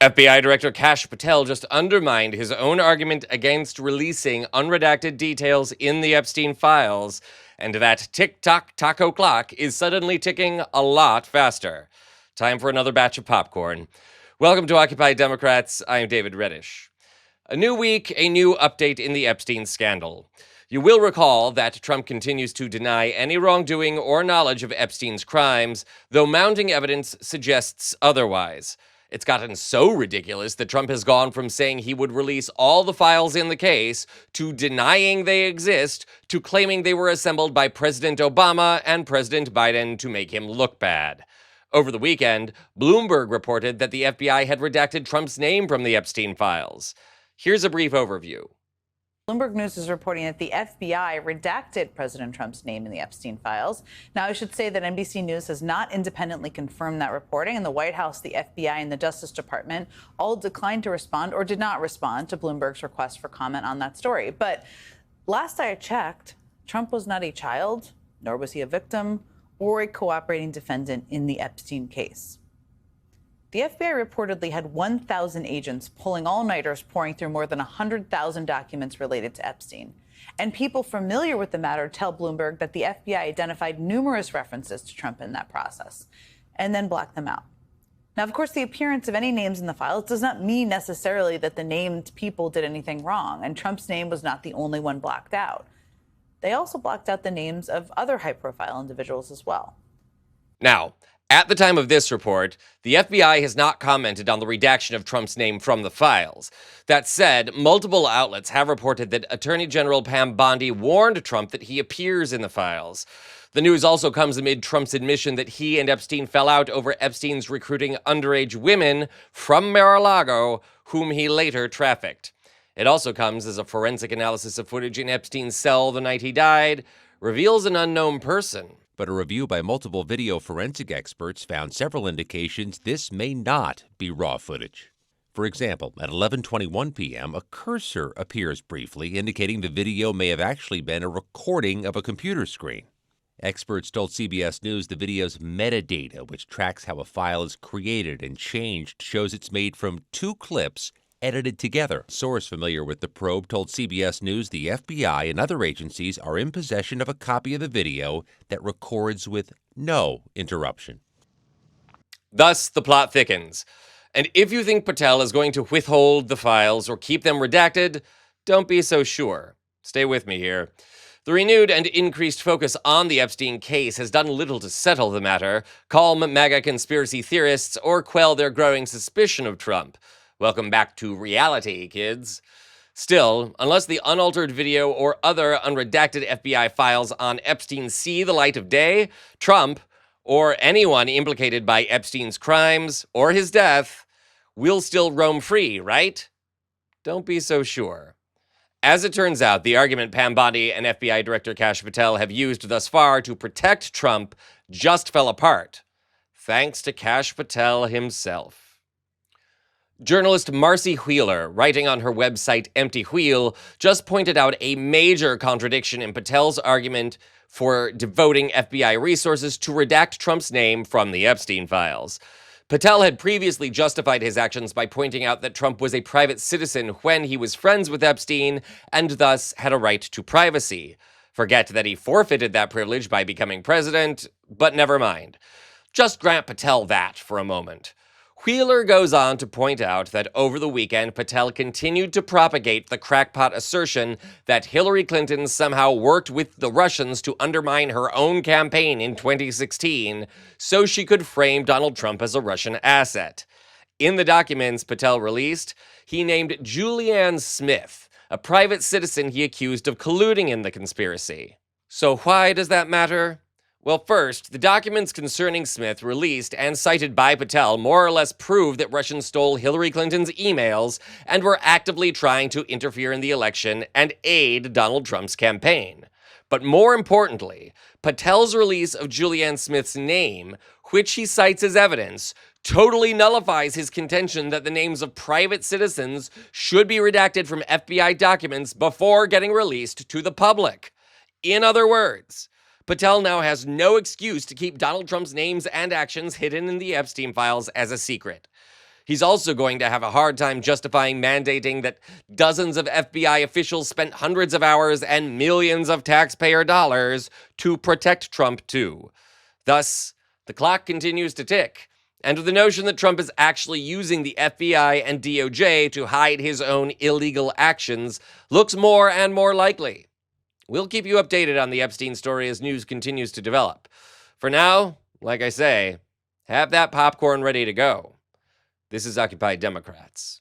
FBI Director Kash Patel just undermined his own argument against releasing unredacted details in the Epstein files, and that tick-tock taco clock is suddenly ticking a lot faster. Time for another batch of popcorn. Welcome to Occupy Democrats. I'm David Reddish. A new week, a new update in the Epstein scandal. You will recall that Trump continues to deny any wrongdoing or knowledge of Epstein's crimes, though mounting evidence suggests otherwise. It's gotten so ridiculous that Trump has gone from saying he would release all the files in the case, to denying they exist, to claiming they were assembled by President Obama and President Biden to make him look bad. Over the weekend, Bloomberg reported that the FBI had redacted Trump's name from the Epstein files. Here's a brief overview. Bloomberg News is reporting that the FBI redacted President Trump's name in the Epstein files. Now, I should say that NBC News has not independently confirmed that reporting, and the White House, the FBI, and the Justice Department all declined to respond or did not respond to Bloomberg's request for comment on that story. But last I checked, Trump was not a child, nor was he a victim or a cooperating defendant in the Epstein case. The FBI reportedly had 1,000 agents pulling all-nighters, pouring through more than 100,000 documents related to Epstein. And people familiar with the matter tell Bloomberg that the FBI identified numerous references to Trump in that process and then blacked them out. Now, of course, the appearance of any names in the files does not mean necessarily that the named people did anything wrong, and Trump's name was not the only one blacked out. They also blocked out the names of other high-profile individuals as well. Now, at the time of this report, the FBI has not commented on the redaction of Trump's name from the files. That said, multiple outlets have reported that Attorney General Pam Bondi warned Trump that he appears in the files. The news also comes amid Trump's admission that he and Epstein fell out over Epstein's recruiting underage women from Mar-a-Lago, whom he later trafficked. It also comes as a forensic analysis of footage in Epstein's cell the night he died reveals an unknown person. But a review by multiple video forensic experts found several indications this may not be raw footage. For example, at 11:21 p.m., a cursor appears briefly, indicating the video may have actually been a recording of a computer screen. Experts told CBS News the video's metadata, which tracks how a file is created and changed, shows it's made from two clips edited together. A source familiar with the probe told CBS News the FBI and other agencies are in possession of a copy of the video that records with no interruption. Thus, the plot thickens. And if you think Patel is going to withhold the files or keep them redacted, don't be so sure. Stay with me here. The renewed and increased focus on the Epstein case has done little to settle the matter, calm MAGA conspiracy theorists, or quell their growing suspicion of Trump. Welcome back to reality, kids. Still, unless the unaltered video or other unredacted FBI files on Epstein see the light of day, Trump, or anyone implicated by Epstein's crimes or his death, will still roam free, right? Don't be so sure. As it turns out, the argument Pam Bondi and FBI Director Kash Patel have used thus far to protect Trump just fell apart, thanks to Kash Patel himself. Journalist Marcy Wheeler, writing on her website Empty Wheel, just pointed out a major contradiction in Patel's argument for devoting FBI resources to redact Trump's name from the Epstein files. Patel had previously justified his actions by pointing out that Trump was a private citizen when he was friends with Epstein and thus had a right to privacy. Forget that he forfeited that privilege by becoming president, but never mind. Just grant Patel that for a moment. Wheeler goes on to point out that over the weekend, Patel continued to propagate the crackpot assertion that Hillary Clinton somehow worked with the Russians to undermine her own campaign in 2016 so she could frame Donald Trump as a Russian asset. In the documents Patel released, he named Julianne Smith, a private citizen he accused of colluding in the conspiracy. So why does that matter? Well, first, the documents concerning Smith released and cited by Patel more or less prove that Russians stole Hillary Clinton's emails and were actively trying to interfere in the election and aid Donald Trump's campaign. But more importantly, Patel's release of Julianne Smith's name, which he cites as evidence, totally nullifies his contention that the names of private citizens should be redacted from FBI documents before getting released to the public. In other words, Patel now has no excuse to keep Donald Trump's names and actions hidden in the Epstein files as a secret. He's also going to have a hard time justifying mandating that dozens of FBI officials spent hundreds of hours and millions of taxpayer dollars to protect Trump, too. Thus, the clock continues to tick, and the notion that Trump is actually using the FBI and DOJ to hide his own illegal actions looks more and more likely. We'll keep you updated on the Epstein story as news continues to develop. For now, like I say, have that popcorn ready to go. This is Occupy Democrats.